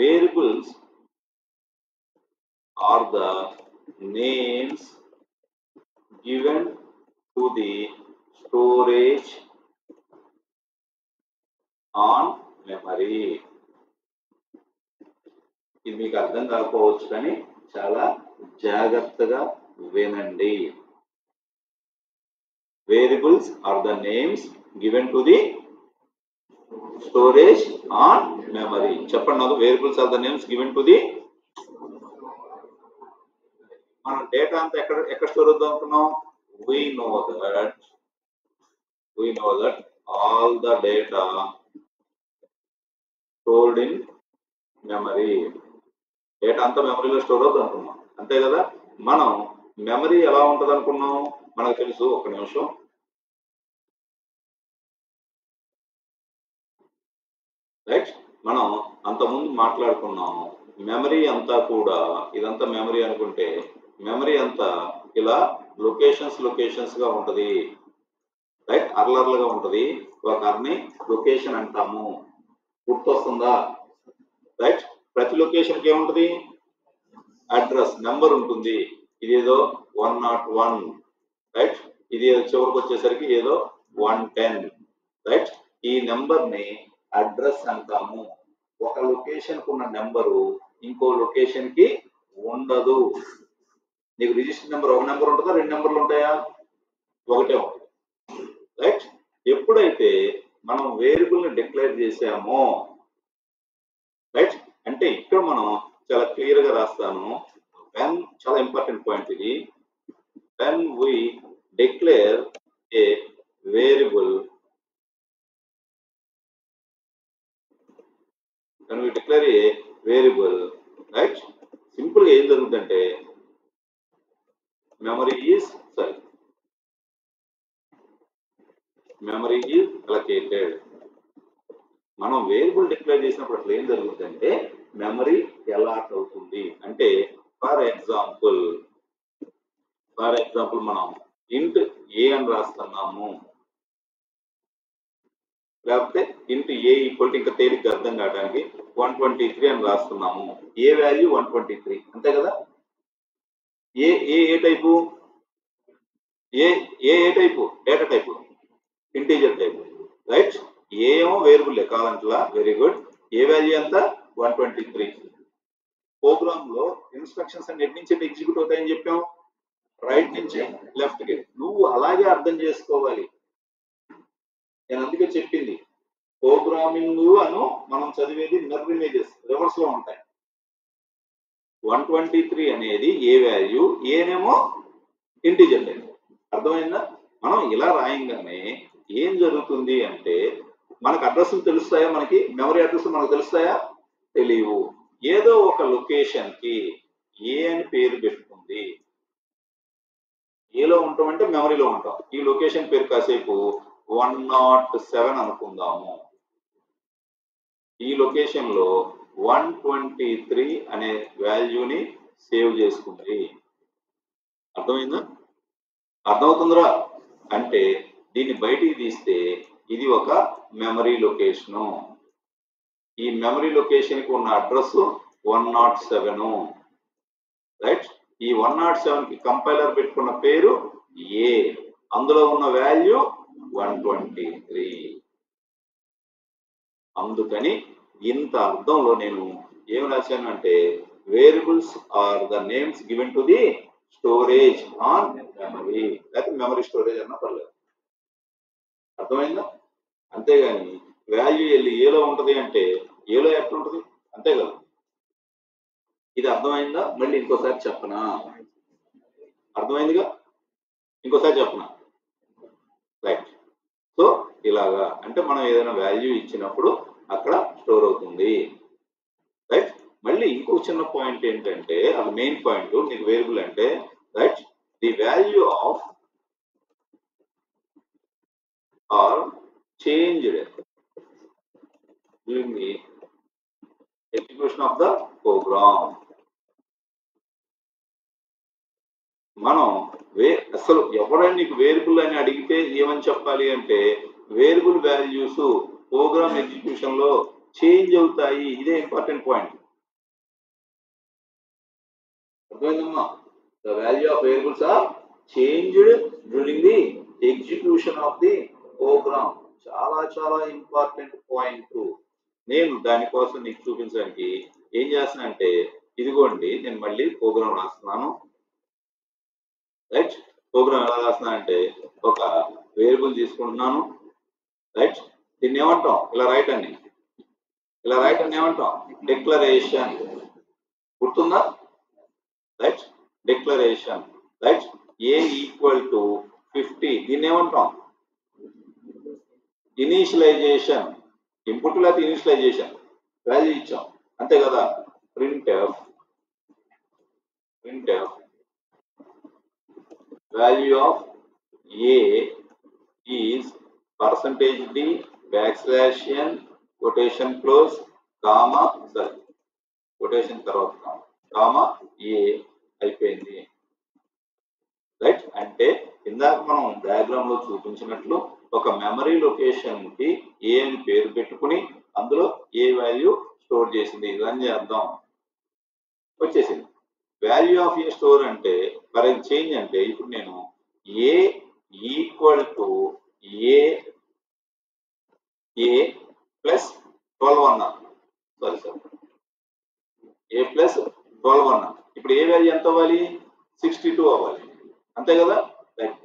variables are the names given to the storage on memory. ఇది మీకు అర్థం కాకపోవచ్చు కానీ చాలా జాగ్రత్తగా వినండి. Variables are the names given to the storage on memory. చెప్పండి నాకు, variables are the names given to the. మనం డేటా అంతా ఎక్కడ స్టోర్ అవుతుంది అనుకున్నాం? we know that all the data stored in memory. Data అంతా మెమరీలో స్టోర్ అవుతుంది అనుకున్నాం, అంతే కదా. మనం మెమరీ ఎలా ఉంటుంది అనుకున్నాం? మనకు తెలుసు. ఒక నిమిషం. రైట్, మనం అంతకుముందు మాట్లాడుకున్నాం. మెమరీ అంతా కూడా ఇదంతా మెమరీ అనుకుంటే మెమరీ అంతా ఇలా లొకేషన్స్ గా ఉంటది. రైట్, అర్లర్లుగా ఉంటది. ఒక అర్ని లొకేషన్ అంటాము. గుర్తొస్తుందా? రైట్, ప్రతి లొకేషన్ కి ఏముంటది? అడ్రస్ నెంబర్ ఉంటుంది. ఇదేదో 101. రైట్, ఇది చివరికి వచ్చేసరికి ఏదో 110. రైట్, ఈ నెంబర్ ని అడ్రస్ అంటాము. ఒక లొకేషన్ కు ఉన్న నెంబరు ఇంకో లొకేషన్ కి ఉండదు. నీకు రిజిస్టర్ నెంబర్ ఒక నెంబర్ ఉంటుందా, రెండు నెంబర్లు ఉంటాయా? ఒకటే ఉంటుంది. రైట్, ఎప్పుడైతే మనం వేరియబుల్ ని డిక్లేర్ చేసామో, రైట్, అంటే ఇక్కడ మనం చాలా క్లియర్ గా రాస్తాను. వెన్, చాలా ఇంపార్టెంట్ పాయింట్ ఇది. When we declare a variable, when we declare a variable, right, simple గా ఏం జరుగుతుందంటే memory is allocated. మనం వేరియబుల్ డిక్లేర్ చేసినప్పుడు అసలు ఏం జరుగుతుందంటే మెమరీ అలాట్ అవుతుంది. అంటే ఫర్ ఎగ్జాంపుల్ మనం ఇంట్ ఏ అని రాస్తున్నాము, లేకపోతే ఇంటూ ఏ ఈక్వల్ టు, ఇంకా తేలిగ్గా అర్థం కావడానికి 123 అని రాస్తున్నాము. ఏ వాల్యూ 123, అంతే కదా. A type? A type? Data type, integer type. Right, ఏమో వేరియబుల్ కావాలంటలా. Very good. ఏ వాల్యూ ఎంత? 123. ప్రోగ్రామ్ లో ఇన్స్ట్రక్షన్స్ అన్ని ఎటు నుంచి ఎగ్జిక్యూట్ అవుతాయని చెప్పాం? రైట్ నుంచి లెఫ్ట్ కి. నువ్వు అలాగే అర్థం చేసుకోవాలి. నేను అందుకే చెప్పింది, ప్రోగ్రామింగ్ అను మనం చదివేది మిర్రర్ ఇమేజెస్, రివర్స్ లో ఉంటాయి. 123 అనేది ఏ వాల్యూ, ఏనేమో ఇంటిజర్ టైప్. అర్థమైందా? మనం ఇలా రాయంగానే ఏం జరుగుతుంది అంటే మనకు అడ్రస్లు తెలుస్తాయా? మనకి మెమరీ అడ్రస్ మనకు తెలుస్తాయా? తెలియవు. ఏదో ఒక లొకేషన్ కి ఏ అని పేరు పెట్టుకుంది. ఏలో ఉంటామంటే మెమరీలో ఉంటాం. ఈ లొకేషన్ పేరు కాసేపు 107 అనుకుందాము. ఈ లొకేషన్ లో 123 అనే వాల్యూని సేవ్ చేసుకుంది. అర్థమైందా? అర్థమవుతుందిరా? అంటే దీన్ని బయటికి తీస్తే ఇది ఒక మెమరీ లొకేషను. ఈ మెమరీ లొకేషన్ కి ఉన్న అడ్రస్ 107. రైట్, ఈ 107 కి కంపైలర్ పెట్టుకున్న పేరు ఏ, అందులో ఉన్న వాల్యూ 123. అందుకని ఇంత అర్థంలో నేను ఏం రాశాను అంటే variables are the names given to the storage on memory, లేకపోతే మెమరీ స్టోరేజ్ అన్న పర్లేదు. అర్థమైందా? అంతేగాని వాల్యూ వెళ్ళి ఏలో ఉంటది అంటే ఏలో ఎట్లా ఉంటుంది, అంతే కదా. ఇది అర్థమైందా? మళ్ళీ ఇంకోసారి చెప్పనా? అర్థమైందిగా? ఇంకోసారి చెప్పనా? రైట్. సో ఇలాగా అంటే మనం ఏదైనా వాల్యూ ఇచ్చినప్పుడు అక్కడ స్టోర్ అవుతుంది. రైట్, మళ్ళీ ఇంకో చిన్న పాయింట్ ఏంటంటే, అది మెయిన్ పాయింట్. నీకు వేరియబుల్ అంటే right, the value of are changed during the execution of the program. మనం అసలు ఎవరైనా నీకు వేరియబుల్ అని అడిగితే ఏమని చెప్పాలి అంటే వేరియబుల్ వాల్యూస్ ప్రోగ్రామ్ ఎగ్జిక్యూషన్ లో చేంజ్ అవుతాయి. ఇదే ఇంపార్టెంట్ పాయింట్. అర్థమైందమ్మా? The value of variables are changed during the execution of the program. చాలా చాలా ఇంపార్టెంట్ పాయింట్. నేను దానికోసం నీకు చూపించడానికి ఏం చేస్తున్నా అంటే ఇదిగోండి, నేను మళ్ళీ ప్రోగ్రామ్ రాస్తున్నాను. రైట్, ప్రోగ్రామ్ ఎలా రాస్తున్నా అంటే ఒక వేరియబుల్ తీసుకుంటున్నాను. రైట్, దీన్ని ఏమంటాం? ఇలా రైట్ అని ఏమంటాం? డిక్లరేషన్. గుర్తుందా? Right, declaration. Right, A equal to 50. దీన్ని ఏమంటాం? ఇనీషియలైజేషన్. ఇన్పుట్ లేకపోతే ఇనీషియలైజేషన్. వాల్యూ ఇచ్చాం, అంతే కదా. printf value of a is %d \n quotation close comma quotation తర్వాత కామా a అయిపోయింది. రైట్, అంటే ఇందాక మనం డయాగ్రామ్ లో చూపించినట్లు ఒక మెమరీ లొకేషన్ కి ఏ అని పేరు పెట్టుకుని అందులో ఏ వాల్యూ స్టోర్ చేసింది. రన్ చేద్దాం, వచ్చేసింది. వాల్యూ ఆఫ్ ఏ స్టోర్ అంటే ఫర్ చేంజ్ అంటే ఇప్పుడు నేను ఏ ఈక్వల్ టు ఏ ప్లస్ 12 అన్నాను. ఏ ప్లస్ 12 అన్నాను. ఇప్పుడు ఏ వాల్యూ ఎంత అవ్వాలి? 62 అవ్వాలి, అంతే కదా.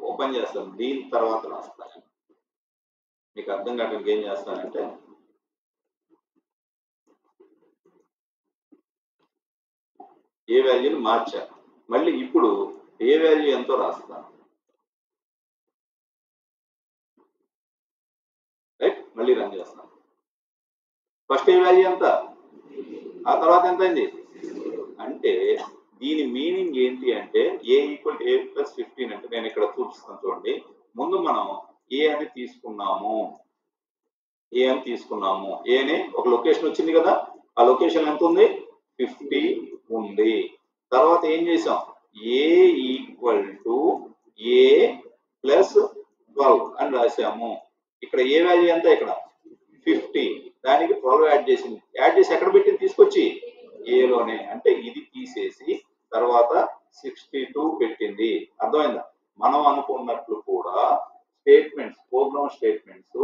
ఓపెన్ చేస్తాను, దీని తర్వాత రాస్తాను. మీకు అర్థం కావడానికి ఏం చేస్తానంటే ఏ వాల్యూని మార్చాను, మళ్ళీ ఇప్పుడు ఏ వాల్యూ ఎంతో రాస్తాను. రైట్, మళ్ళీ రన్ చేస్తాను. ఫస్ట్ ఏ వాల్యూ ఎంత, ఆ తర్వాత ఎంత అయింది అంటే దీని మీనింగ్ ఏంటి అంటే ఏ ఈక్వల్ టు ఏ ప్లస్ 15 అంటే నేను ఇక్కడ చూపిస్తాను చూడండి. ముందు మనం ఏ అని తీసుకున్నాము, ఏ అని ఒక లొకేషన్ వచ్చింది కదా. ఆ లొకేషన్ ఎంత ఉంది? 50 ఉంది. తర్వాత ఏం చేసాం? ఏ ఈక్వల్ టు ఏ ప్లస్ 12 అని రాసాము. ఇక్కడ ఏ వాల్యూ ఎంత? ఇక్కడ 50, దానికి 12 యాడ్ చేసి ఎక్కడ పెట్టింది? తీసుకొచ్చి ఏలోనే. అంటే ఇది తీసేసి తర్వాత 62 పెట్టింది. అర్థమైందా? మనం అనుకున్నట్లు కూడా స్టేట్మెంట్స్, ప్రోగ్రామ్ స్టేట్మెంట్స్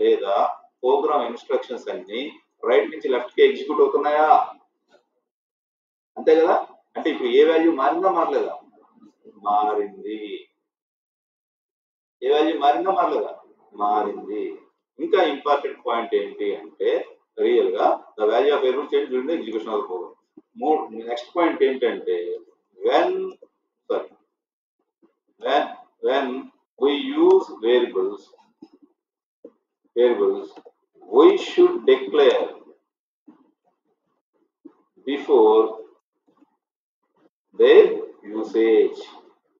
లేదా ప్రోగ్రామ్ ఇన్స్ట్రక్షన్స్ అన్ని రైట్ నుంచి లెఫ్ట్ కి ఎగ్జిక్యూట్ అవుతున్నాయా? అంతే కదా. అంటే ఇప్పుడు ఏ వాల్యూ మారిందా మారలేదా? మారింది. ఏ వాల్యూ మారిందా మారలేదా? మారింది. ఇంకా ఇంపార్టెంట్ పాయింట్ ఏంటి అంటే రియల్ గా the value of variable change during the execution of the program. Next point ఏంటంటే when we use variables we should declare before their usage.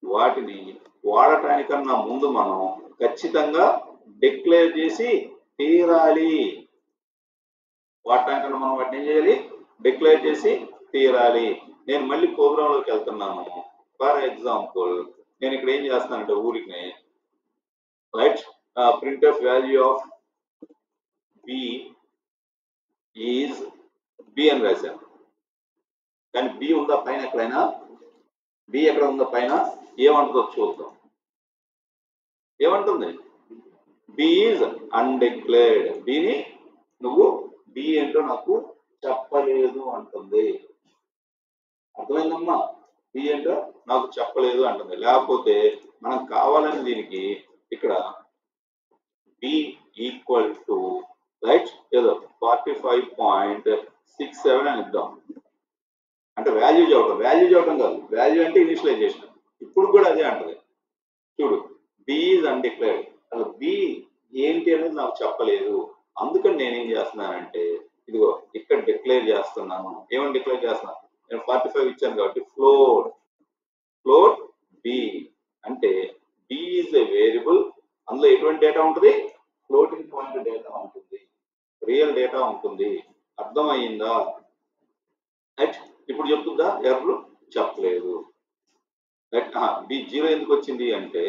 వాటిని వాడటానికన్నా ముందు మనం ఖచ్చితంగా డిక్లేర్ చేసి తీరాలి. వాడటానికన్నా మనం వాటిని ఏం చేయాలి? డిక్లేర్ చేసి తీరాలి. నేను మళ్ళీ ప్రోగ్రామ్ లోకి వెళ్తున్నాను. ఫర్ ఎగ్జాంపుల్ నేను ఇక్కడ ఏం చేస్తానంటే ఊరికి right printf value of B is B అని రాశాను. కానీ బి ఉందా పైన? ఎక్కడైనా బి ఎక్కడ ఉందా పైన? ఏమంటుందో చూద్దాం. ఏమంటుంది? B is undeclared. బిని నువ్వు బి ఏంటో నాకు చెప్పలేదు అంటుంది. అర్థమైందమ్మా? బి ఏంటో నాకు చెప్పలేదు అంటుంది. లేకపోతే మనం కావాలని దీనికి ఇక్కడ బి ఈక్వల్ టు రైట్ ఏదో 45.67 అని ఇద్దాం. అంటే వాల్యూ చెప్పడం కాదు. వాల్యూ అంటే ఇనిషియలైజేషన్. ఇప్పుడు కూడా అదే అంటది. చూడు, బి ఈజ్ అన్డిక్లేర్డ్. అసలు బి ఏంటి అనేది నాకు చెప్పలేదు. అందుకని నేనేం చేస్తున్నానంటే ఇదిగో ఇక్కడ డిక్లేర్ చేస్తున్నాను. ఏమని డిక్లేర్ చేస్తున్నాను? నేను 45 ఇచ్చాను కాబట్టి ఫ్లోట్ బి అంటే బి ఈజ్ ఏ వేరియబుల్. అందులో ఎటువంటి డేటా ఉంటుంది? ఫ్లోటింగ్ పాయింట్ డేటా ఉంటుంది, రియల్ డేటా ఉంటుంది. అర్థమయ్యిందా? ఇప్పుడు చెప్తుందా ఎర్రలు చెప్పలేదు. బి 0 ఎందుకు వచ్చింది అంటే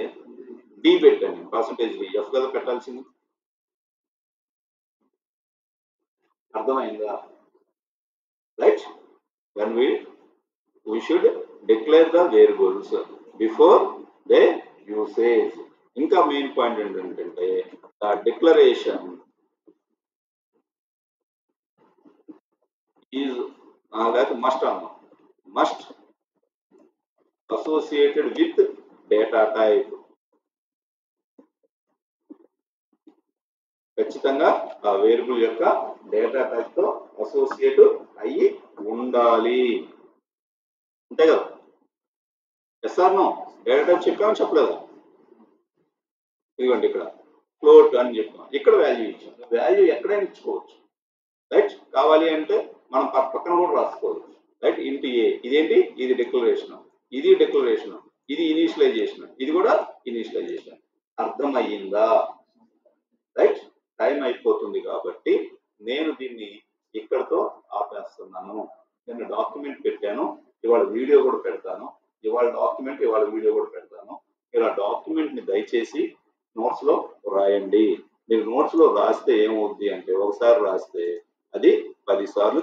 డి పెట్టండి, పర్సంటేజ్ డి, ఎఫ్ కదా పెట్టాల్సింది. అర్థమైందా? Right. when we should declare the variables before the usage. ఇంకా మెయిన్ పాయింట్ ఏంటంటే the declaration is that must అన్నాం, must associated with data type. ఖచ్చితంగా ఆ వేరియబుల్ యొక్క డేటా టైప్ తో అసోసియేట్ అయ్యి ఉండాలి, అంతే కదా? Yes or no? డేటా టైప్ చెప్పామని చెప్పలేదు. ఇదిగోండి ఇక్కడ ఫ్లోట్ అని చెప్పాం, ఇక్కడ వాల్యూ ఇచ్చాం. వాల్యూ ఎక్కడైనా ఇచ్చుకోవచ్చు, రైట్? కావాలి అంటే మనం పక్కన కూడా రాసుకోవచ్చు, రైట్? ఇంటూ ఏ, ఇదేంటి? ఇది డిక్లరేషన్, ఇది డిక్లరేషన్, ఇది ఇనిషియలైజేషన్, ఇది కూడా ఇనిషియలైజేషన్. అర్థమయ్యిందా? రైట్. టైం అయిపోతుంది కాబట్టి నేను దీన్ని ఇక్కడతో ఆపేస్తున్నాను. నేను డాక్యుమెంట్ పెట్టాను, ఇవాళ వీడియో కూడా పెడతాను. ఇవాళ డాక్యుమెంట్, ఇవాళ వీడియో కూడా పెడతాను. ఇలా డాక్యుమెంట్ ని దయచేసి నోట్స్ లో రాయండి. మీరు నోట్స్ లో రాస్తే ఏమవుద్ది అంటే, ఒకసారి రాస్తే అది 10 సార్లు